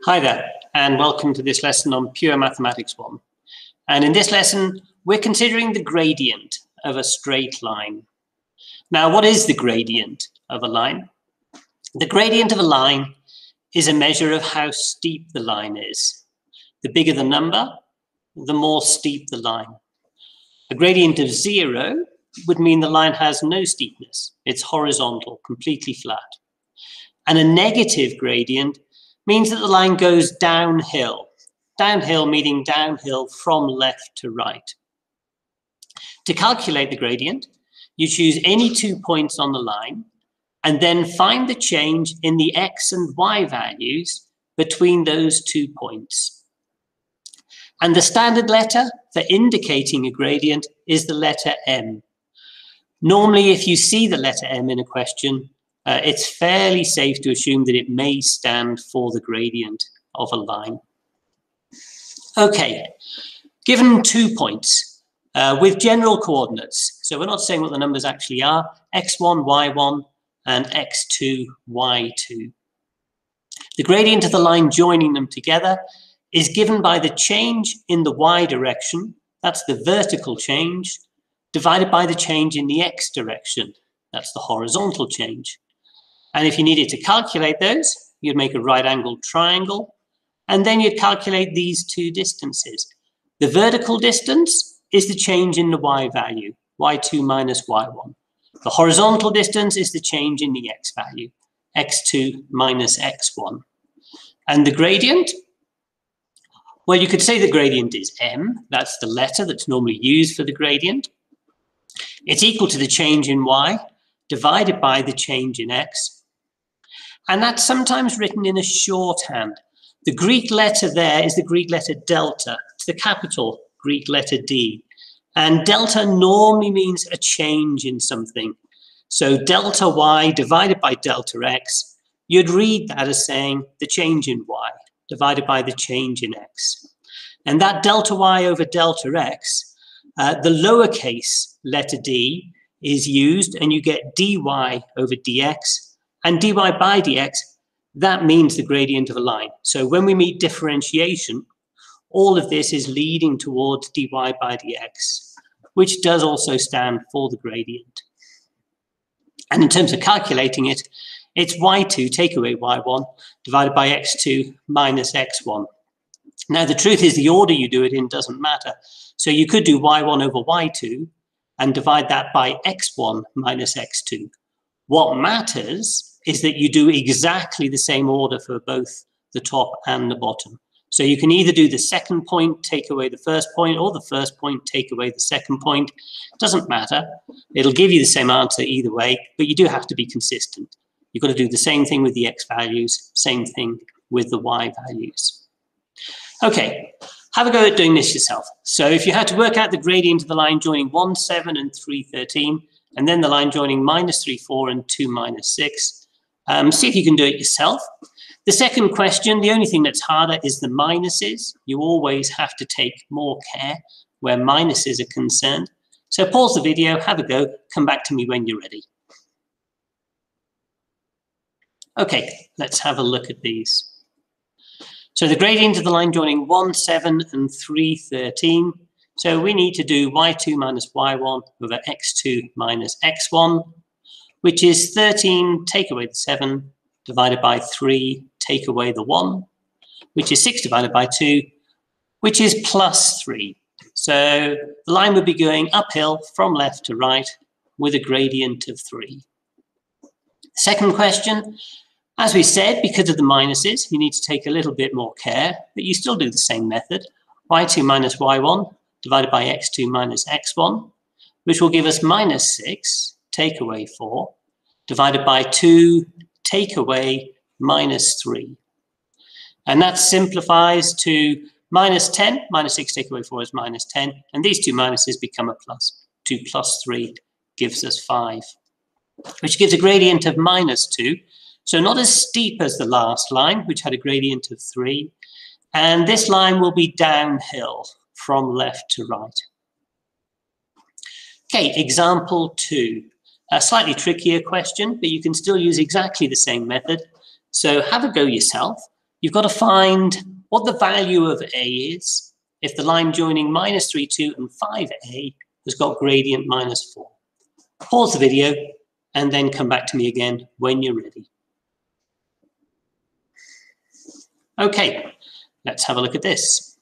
Hi there, and welcome to this lesson on Pure Mathematics 1. And in this lesson, we're considering the gradient of a straight line. Now, what is the gradient of a line? The gradient of a line is a measure of how steep the line is. The bigger the number, the more steep the line. A gradient of 0 would mean the line has no steepness. It's horizontal, completely flat. And a negative gradient means that the line goes downhill. Downhill meaning downhill from left to right. To calculate the gradient, you choose any 2 points on the line and then find the change in the x and y values between those 2 points. And the standard letter for indicating a gradient is the letter M. Normally, if you see the letter M in a question, it's fairly safe to assume that it may stand for the gradient of a line. Okay, given 2 points with general coordinates, so we're not saying what the numbers actually are, x1, y1, and x2, y2. The gradient of the line joining them together is given by the change in the y direction, that's the vertical change, divided by the change in the x direction, that's the horizontal change. And if you needed to calculate those, you'd make a right-angled triangle, and then you'd calculate these two distances. The vertical distance is the change in the y value, y2 minus y1. The horizontal distance is the change in the x value, x2 minus x1. And the gradient? Well, you could say the gradient is m. That's the letter that's normally used for the gradient. It's equal to the change in y divided by the change in x. And that's sometimes written in a shorthand. The Greek letter there is the Greek letter delta. It's the capital Greek letter D. And delta normally means a change in something. So delta y divided by delta x, you'd read that as saying the change in y divided by the change in x. And that delta y over delta x, the lowercase letter d is used, and you get dy over dx. And dy by dx, that means the gradient of a line. So when we meet differentiation, all of this is leading towards dy by dx, which does also stand for the gradient. And in terms of calculating it, it's y2 take away y1 divided by x2 minus x1. Now, the truth is the order you do it in doesn't matter. So you could do y1 over y2 and divide that by x1 minus x2. What matters is that you do exactly the same order for both the top and the bottom. So you can either do the second point, take away the first point, or the first point, take away the second point. It doesn't matter. It'll give you the same answer either way, but you do have to be consistent. You've got to do the same thing with the x values, same thing with the y values. Okay, have a go at doing this yourself. So if you had to work out the gradient of the line joining 1, 7, and 3, 13, and then the line joining minus 3, 4, and 2, minus 6, see if you can do it yourself. The second question, the only thing that's harder is the minuses. You always have to take more care where minuses are concerned. So pause the video, have a go, come back to me when you're ready. Okay, let's have a look at these. So the gradient of the line joining 1, 7, and 3, 13. So we need to do y2 minus y1 over x2 minus x1, which is 13 take away the 7 divided by 3 take away the 1, which is 6 divided by 2, which is plus 3. So the line would be going uphill from left to right with a gradient of 3. Second question, as we said, because of the minuses, you need to take a little bit more care, but you still do the same method. y2 minus y1 divided by x2 minus x1, which will give us minus 6 take away 4 divided by 2 take away minus 3. And that simplifies to minus 10. Minus 6 take away 4 is minus 10. And these two minuses become a plus. 2 plus 3 gives us 5, which gives a gradient of minus 2. So not as steep as the last line, which had a gradient of 3. And this line will be downhill from left to right. Okay, example 2. A slightly trickier question, but you can still use exactly the same method. So have a go yourself. you've got to find what the value of A is if the line joining -3, 2 and 5A has got gradient -4. Pause the video and then come back to me again when you're ready. Okay, let's have a look at this.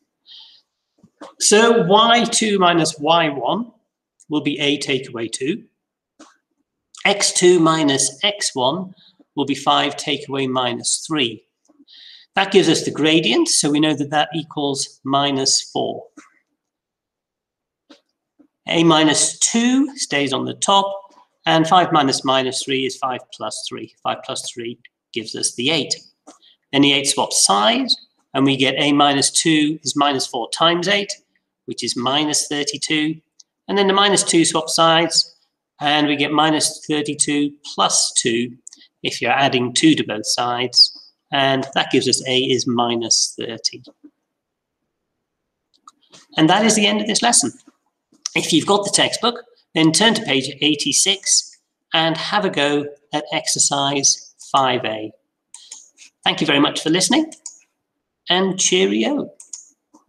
So y2 minus y1 will be A take away 2. x2 minus x1 will be 5 take away -3. That gives us the gradient, so we know that that equals -4. A minus 2 stays on the top, and 5 minus -3 is 5 plus 3. 5 plus 3 gives us the 8. Then the 8 swaps sides, and we get A minus 2 is -4 times 8, which is -32. And then the -2 swaps sides, and we get -32 plus 2 if you're adding 2 to both sides. And that gives us A is -30. And that is the end of this lesson. If you've got the textbook, then turn to page 86 and have a go at exercise 5A. Thank you very much for listening, and cheerio.